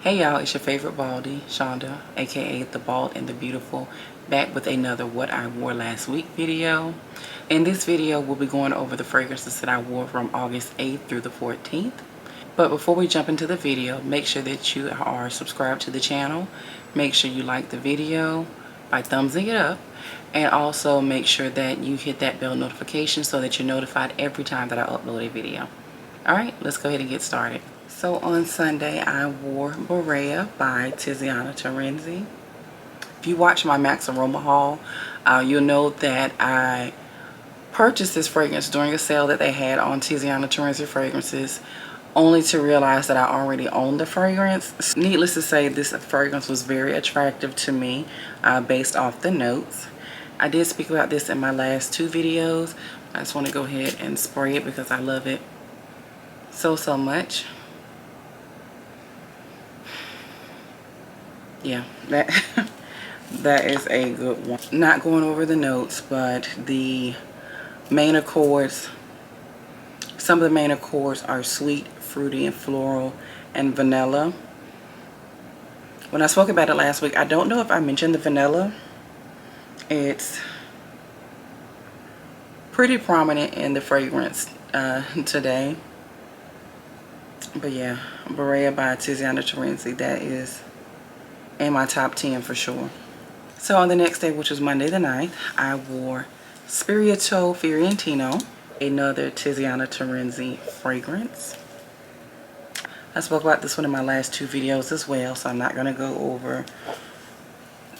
Hey y'all, it's your favorite Baldie, Shonda, aka the Bald and the Beautiful, back with another What I Wore Last Week video. In this video, we'll be going over the fragrances that I wore from August 8th through the 14th. But before we jump into the video, make sure that you are subscribed to the channel. Make sure you like the video by thumbsing it up. And also make sure that you hit that bell notification so that you're notified every time that I upload a video. Alright, let's go ahead and get started. So on Sunday, I wore Berea by Tiziana Terenzi. If you watch my Max Aroma haul, you'll know that I purchased this fragrance during a sale that they had on Tiziana Terenzi fragrances, only to realize that I already owned the fragrance. Needless to say, this fragrance was very attractive to me based off the notes. I did speak about this in my last two videos. I just want to go ahead and spray it because I love it so much. Yeah, that is a good one. Not going over the notes, but the main accords, some of the main accords are sweet, fruity, and floral, and vanilla. When I spoke about it last week, I don't know if I mentioned the vanilla. It's pretty prominent in the fragrance today. But yeah, Berea by Tiziana Terenzi, that is in my top 10 for sure. So on the next day, which was Monday the 9th, I wore Spirito Fiorentino, another Tiziana Terenzi fragrance. I spoke about this one in my last two videos as well, so I'm not going to go over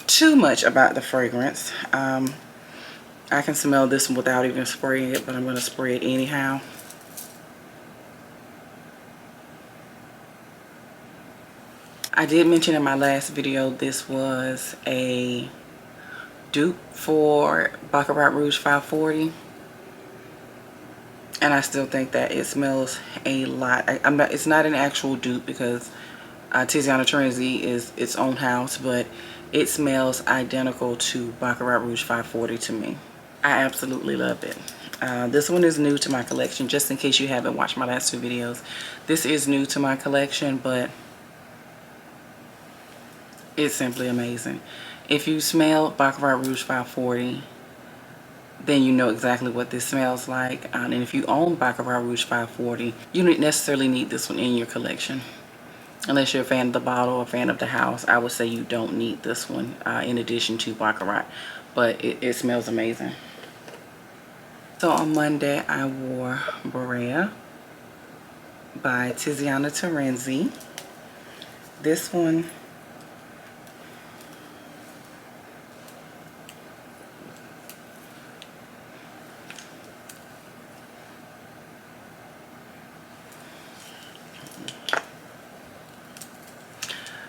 too much about the fragrance. I can smell this one without even spraying it, but I'm going to spray it anyhow. I did mention in my last video this was a dupe for Baccarat Rouge 540, and I still think that it smells a lot. It's not an actual dupe because Tiziana Terenzi is its own house, but it smells identical to Baccarat Rouge 540 to me. I absolutely love it. This one is new to my collection, just in case you haven't watched my last two videos. This is new to my collection, but it's simply amazing. If you smell Baccarat Rouge 540, then you know exactly what this smells like. And if you own Baccarat Rouge 540, you don't necessarily need this one in your collection. Unless you're a fan of the bottle or a fan of the house, I would say you don't need this one in addition to Baccarat. But it smells amazing. So on Monday, I wore Berea by Tiziana Terenzi. This one,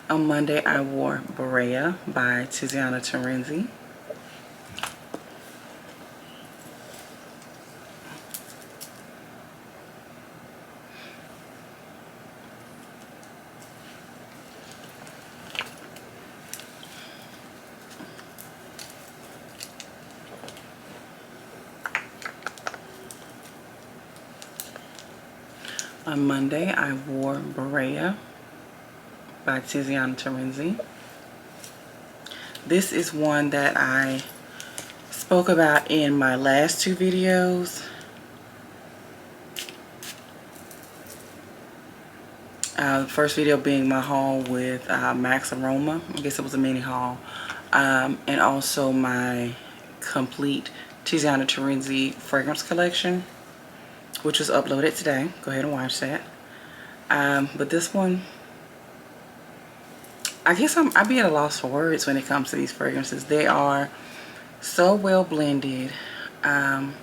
on Monday, I wore Berea by Tiziana Terenzi. On Monday, I wore Berea by Tiziana Terenzi. This is one that I spoke about in my last two videos. The first video being my haul with Max Aroma. I guess it was a mini haul. And also my complete Tiziana Terenzi fragrance collection, which was uploaded today. Go ahead and watch that. But this one, I guess I'd be at a loss for words when it comes to these fragrances. They are so well blended. And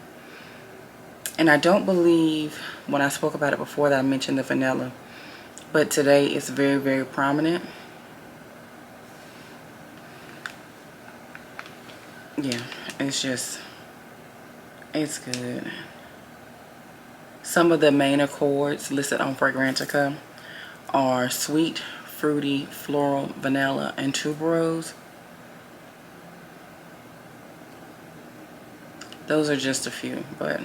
I don't believe when I spoke about it before that I mentioned the vanilla. But today it's very prominent. Yeah, it's good. Some of the main accords listed on Fragrantica are sweet, fruity, floral, vanilla, and tuberose. Those are just a few, but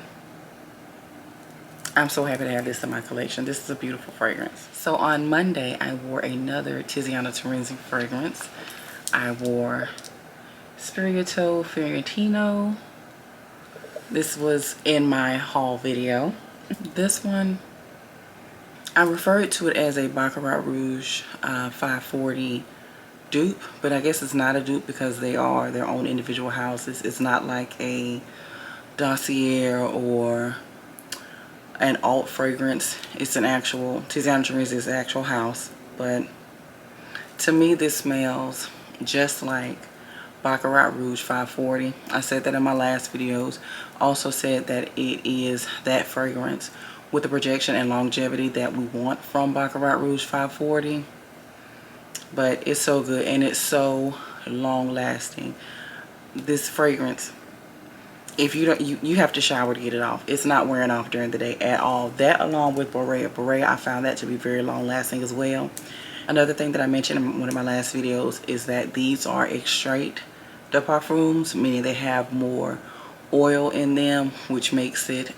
I'm so happy to have this in my collection. This is a beautiful fragrance. So on Monday, I wore another Tiziana Terenzi fragrance. I wore Spirito Fiorentino. This was in my haul video. This one, I referred to it as a Baccarat Rouge 540 dupe, but I guess it's not a dupe because they are their own individual houses. It's not like a dossier or an alt fragrance. It's an actual, Tiziana Terenzi is an actual house, but to me this smells just like Baccarat Rouge 540. I said that in my last videos. Also said that it is that fragrance with the projection and longevity that we want from Baccarat Rouge 540. But it's so good and it's so long lasting. This fragrance, if you don't, you have to shower to get it off. It's not wearing off during the day at all. That along with Borea, I found that to be very long lasting as well. Another thing that I mentioned in one of my last videos is that these are extrait de parfums, meaning they have more oil in them, which makes it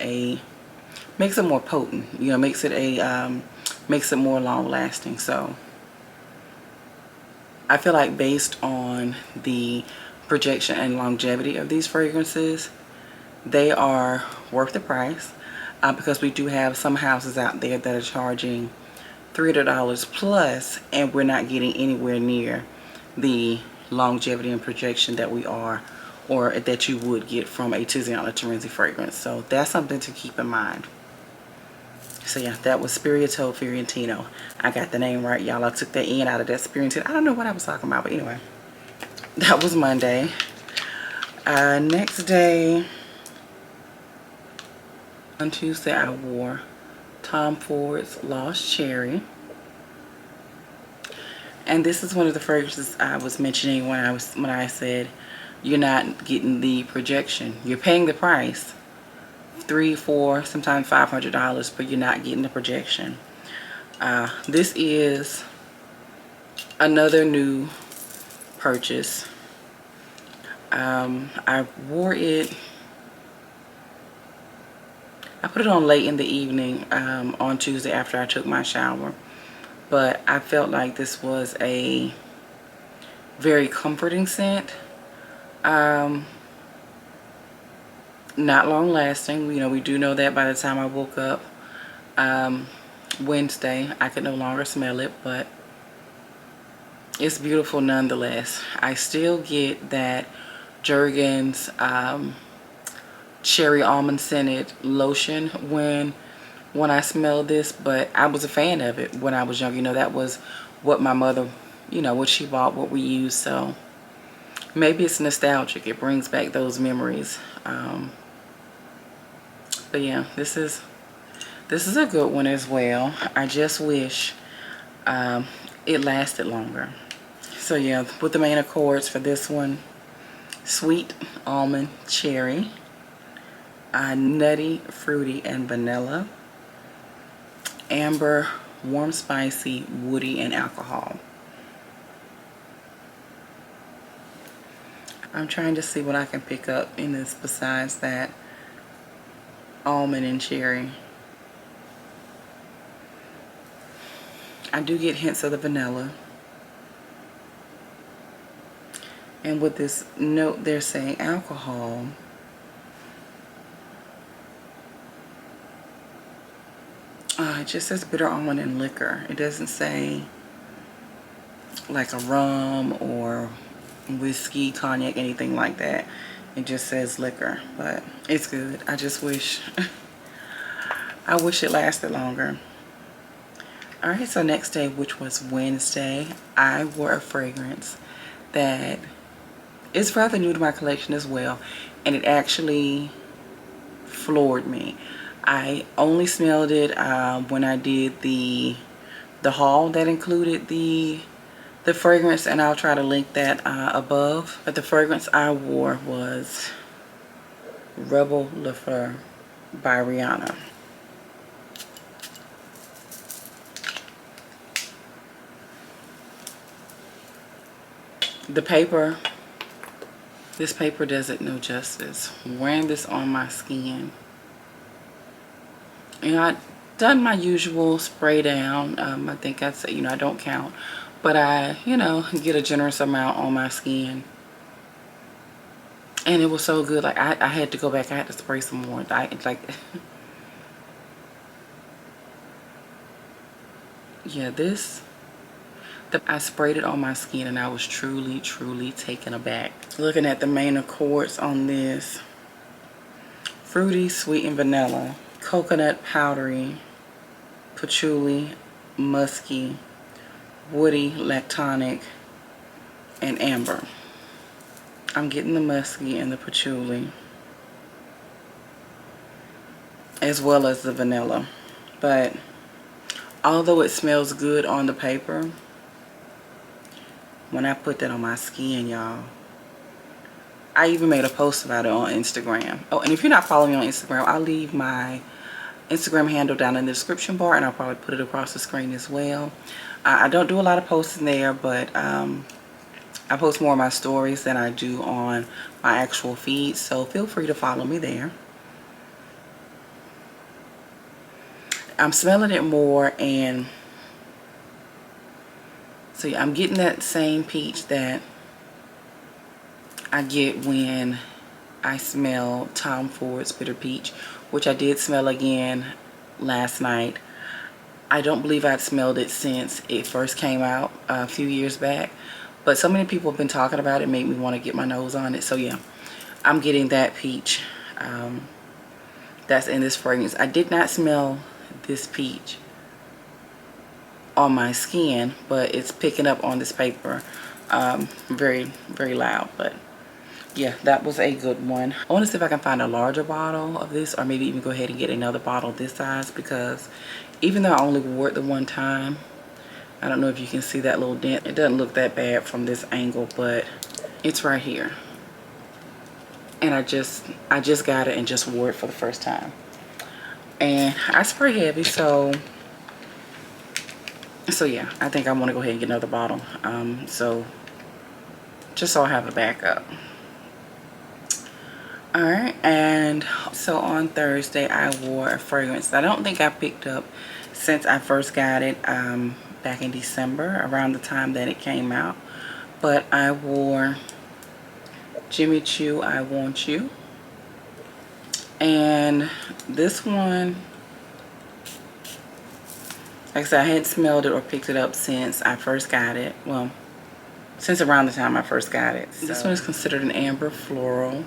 more potent. You know, makes it more long lasting. So I feel like based on the projection and longevity of these fragrances, they are worth the price, because we do have some houses out there that are charging $300 plus, and we're not getting anywhere near the longevity and projection that we are, or that you would get from a Tiziana Terenzi fragrance. So that's something to keep in mind. So yeah, that was Spirito Fiorentino. I got the name right, y'all. I took the N out of that Spirito. I don't know what I was talking about, but anyway. That was Monday. Next day, on Tuesday, I wore Tom Ford's Lost Cherry. And this is one of the fragrances I was mentioning when I said you're not getting the projection. You're paying the price, $300, $400, sometimes $500, but you're not getting the projection. This is another new purchase. I wore it. I put it on late in the evening on Tuesday after I took my shower. But I felt like this was a very comforting scent. Not long lasting. You know, we do know that by the time I woke up Wednesday, I could no longer smell it, but it's beautiful nonetheless. I still get that Jergens cherry almond scented lotion when I smell this, but I was a fan of it when I was young. You know, that was what my mother, you know, what she bought, what we used. So maybe it's nostalgic. It brings back those memories. But yeah, this is a good one as well. I just wish it lasted longer. So yeah, with the main accords for this one: sweet, almond, cherry, nutty, fruity, and vanilla, amber, warm, spicy, woody, and alcohol. I'm trying to see what I can pick up in this besides that almond and cherry. I do get hints of the vanilla. And with this note, they're saying alcohol. It just says bitter almond and liquor. It doesn't say like a rum or whiskey, cognac, anything like that. It just says liquor, but it's good. I just wish, I wish it lasted longer. Alright, so next day, which was Wednesday, I wore a fragrance that is rather new to my collection as well, and it actually floored me. I only smelled it when I did the haul that included the fragrance, and I'll try to link that above. But the fragrance I wore was Rebel Le Fleur by Rihanna. The paper, this paper does it no justice. Wearing this on my skin, I done my usual spray down. I think I said, I don't count, but I, get a generous amount on my skin. And it was so good. Like, I had to go back. I had to spray some more. Yeah, I sprayed it on my skin and I was truly, truly taken aback. Looking at the main accords on this: fruity, sweet, and vanilla, coconut, powdery, patchouli, musky, woody, lactonic, and amber. I'm getting the musky and the patchouli, as well as the vanilla. But although it smells good on the paper, when I put that on my skin, y'all, I even made a post about it on Instagram. Oh, and if you're not following me on Instagram, I'll leave my Instagram handle down in the description bar, and I'll probably put it across the screen as well. I don't do a lot of posting there, but I post more of my stories than I do on my actual feed, so feel free to follow me there. I'm smelling it more, and so yeah, I'm getting that same peach that I get when I smell Tom Ford's Bitter Peach, which I did smell again last night. I don't believe I'd smelled it since it first came out a few years back, but so many people have been talking about it, made me want to get my nose on it. So yeah, I'm getting that peach that's in this fragrance. I did not smell this peach on my skin, but it's picking up on this paper very, very loud. But yeah, that was a good one. I want to see if I can find a larger bottle of this, or maybe even go ahead and get another bottle this size, because even though I only wore it the one time, I don't know if you can see that little dent. It doesn't look that bad from this angle, but it's right here. And I just got it and just wore it for the first time. And I spray heavy, so yeah, I think I want to go ahead and get another bottle. So just so I have a backup. Alright, and so on Thursday I wore a fragrance that I don't think I picked up since I first got it back in December, around the time that it came out. But I wore Jimmy Choo, I Want You. And this one, like I said, I hadn't smelled it or picked it up since I first got it. Well, since around the time I first got it. So this one is considered an amber floral.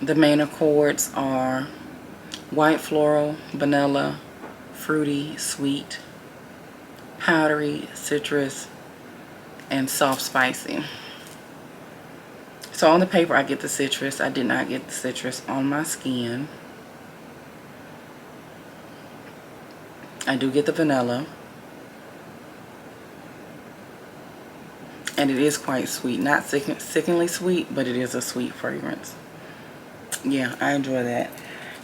The main accords are white floral, vanilla, fruity, sweet, powdery, citrus, and soft spicy. So on the paper I get the citrus. I did not get the citrus on my skin. I do get the vanilla. And it is quite sweet. Not sickeningly sweet, but it is a sweet fragrance. Yeah, I enjoy that.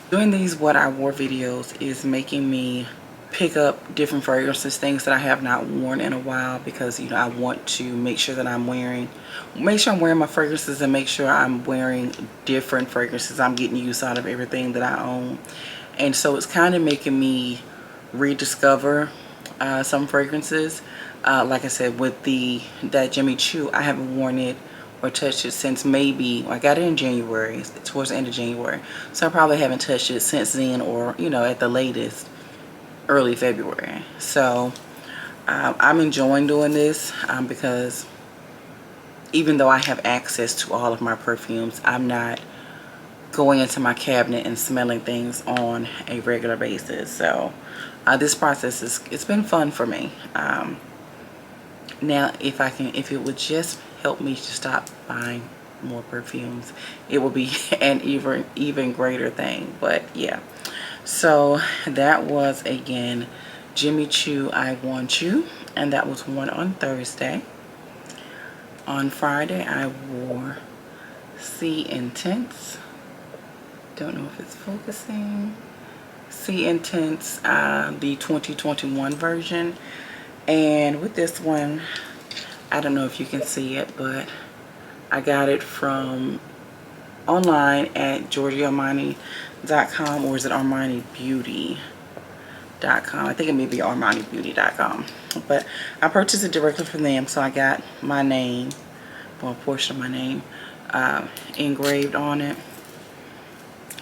Doing these what I wore videos is making me pick up different fragrances, things that I have not worn in a while, because I want to make sure that I'm wearing my fragrances, and make sure I'm wearing different fragrances. I'm getting use out of everything that I own, and so it's kind of making me rediscover some fragrances. Like I said, with that Jimmy Choo, I haven't worn it or touched it since maybe, I got it in January, towards the end of January, so I probably haven't touched it since then, or at the latest early February. So I'm enjoying doing this because even though I have access to all of my perfumes, I'm not going into my cabinet and smelling things on a regular basis. So this process it's been fun for me. Now if it would just help me to stop buying more perfumes, it will be an even greater thing. But yeah, so that was again Jimmy Choo, I Want You, and that was worn on Thursday. On Friday I wore Sea Intense. Don't know if it's focusing. Sea Intense, the 2021 version. And with this one, I don't know if you can see it, but I got it from online at GiorgioArmani.com, or is it ArmaniBeauty.com? I think it may be ArmaniBeauty.com. But I purchased it directly from them, so I got my name, well, a portion of my name, engraved on it.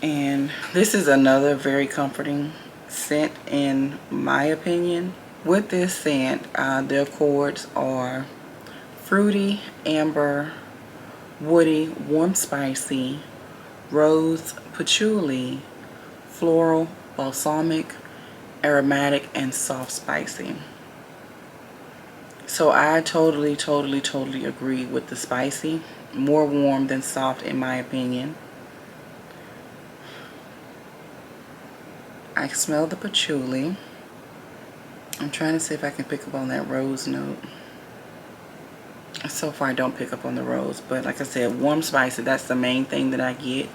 And this is another very comforting scent in my opinion. With this scent, the accords are fruity, amber, woody, warm, spicy, rose, patchouli, floral, balsamic, aromatic, and soft spicy. So I totally agree with the spicy. More warm than soft in my opinion. I smell the patchouli. I'm trying to see if I can pick up on that rose note. So far I don't pick up on the rose, but like I said, warm, spicy, that's the main thing that I get.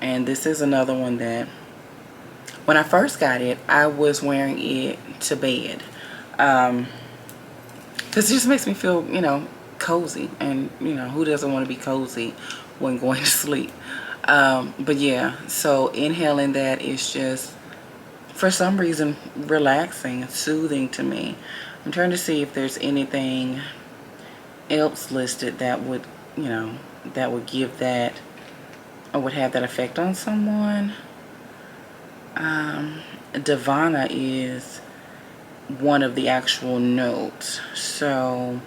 And this is another one that when I first got it, I was wearing it to bed. Because it just makes me feel, you know, cozy. And, you know, who doesn't want to be cozy when going to sleep? But yeah, so inhaling that is just, for some reason, relaxing and soothing to me. I'm trying to see if there's anything else listed that would, you know, that would give that or would have that effect on someone. Divana is one of the actual notes. So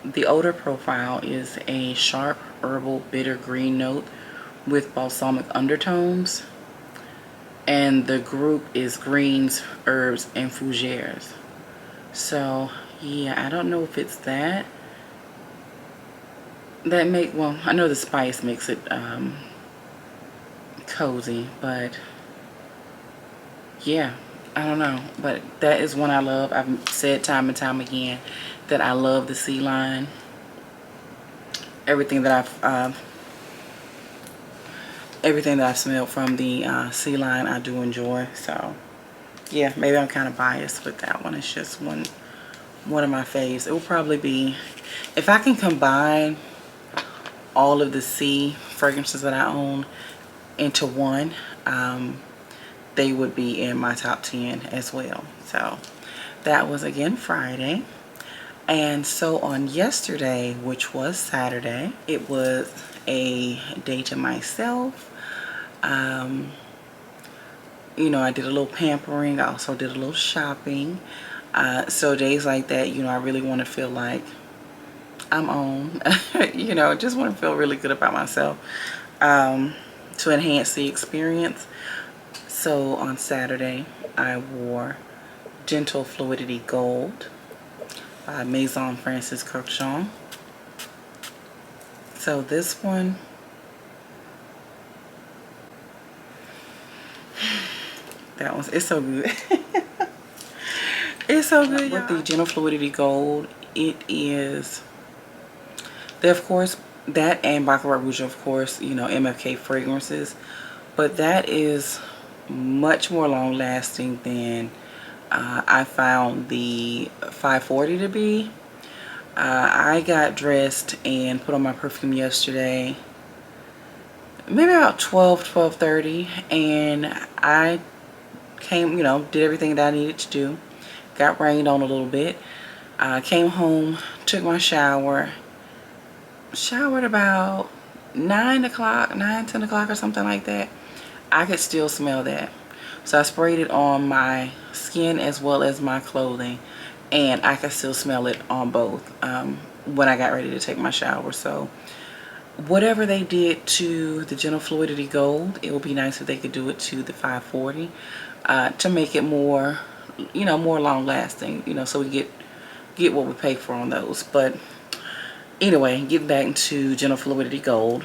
the odor profile is a sharp herbal bitter green note with balsamic undertones. And the group is greens, herbs, and fougères. So yeah, I don't know if it's that well, I know the spice makes it cozy, but yeah, I don't know. But that is one I love. I've said time and time again that I love the sea line. Everything that I've smelled from the sea line I do enjoy. So yeah, maybe I'm kind of biased with that one. It's just one of my faves. It will probably be, if I can combine all of the sea fragrances that I own into one, they would be in my top 10 as well. So that was again Friday. And so on yesterday, which was Saturday, it was a day to myself. You know, I did a little pampering. I also did a little shopping. So days like that, you know, I really want to feel like I'm on. You know, just want to feel really good about myself to enhance the experience. So on Saturday, I wore Gentle Fluidity Gold by Maison Francis Kurkdjian. So this one, that one's, it's so good. It's so good. With the Gentle Fluidity Gold, it is, they of course, that and Baccarat Rouge, of course, you know, MFK fragrances, but that is much more long lasting than I found the 540 to be. I got dressed and put on my perfume yesterday, maybe about 12:30, and I came, you know, did everything that I needed to do. Got rained on a little bit. Came home, took my shower, showered about 9 o'clock, 9, 10 o'clock or something like that. I could still smell that. So I sprayed it on my skin as well as my clothing, and I could still smell it on both when I got ready to take my shower. So whatever they did to the Gentle Fluidity Gold, it would be nice if they could do it to the 540 to make it more, you know, more long lasting, you know, so we get what we pay for on those. But anyway, getting back into Gentle Fluidity Gold,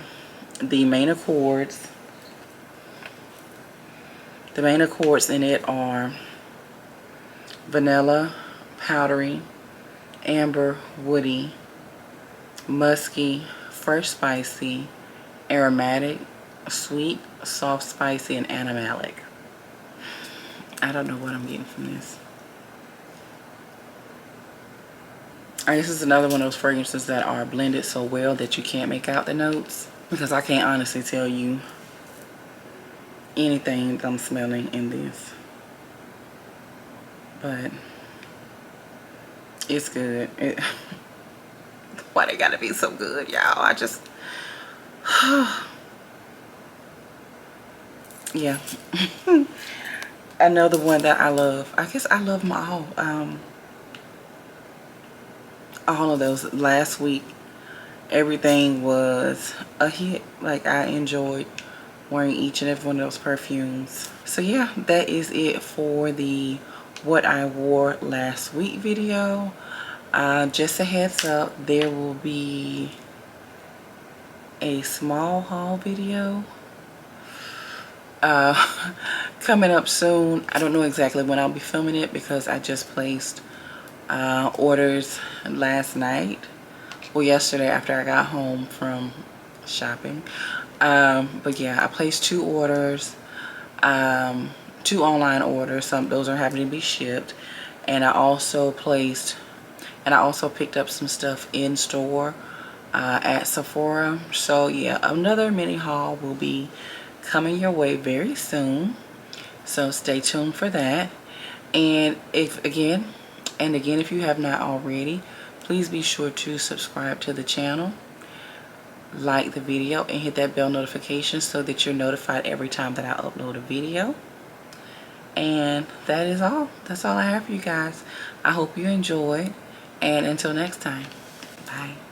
the main accords in it are vanilla, powdery, amber, woody, musky, fresh spicy, aromatic, sweet, soft spicy, and animalic. I don't know what I'm getting from this. Alright, this is another one of those fragrances that are blended so well that you can't make out the notes. because I can't honestly tell you anything that I'm smelling in this, but it's good. Why they gotta be so good, y'all? I just yeah. Another one that I love. I guess I love them all of those. Last week everything was a hit. Like, I enjoyed wearing each and every one of those perfumes. So yeah, that is it for the what I wore last week video. Just a heads up, there will be a small haul video coming up soon. I don't know exactly when I'll be filming it because I just placed orders last night, well, yesterday after I got home from shopping. But yeah, I placed 2 orders, 2 online orders. Those are having to be shipped, and I also picked up some stuff in store at Sephora. So yeah, another mini haul will be coming your way very soon, so stay tuned for that. And if again if you have not already, please be sure to subscribe to the channel, like the video, and hit that bell notification so that you're notified every time that I upload a video. And that is all. That's all I have for you guys. I hope you enjoyed, and until next time, bye.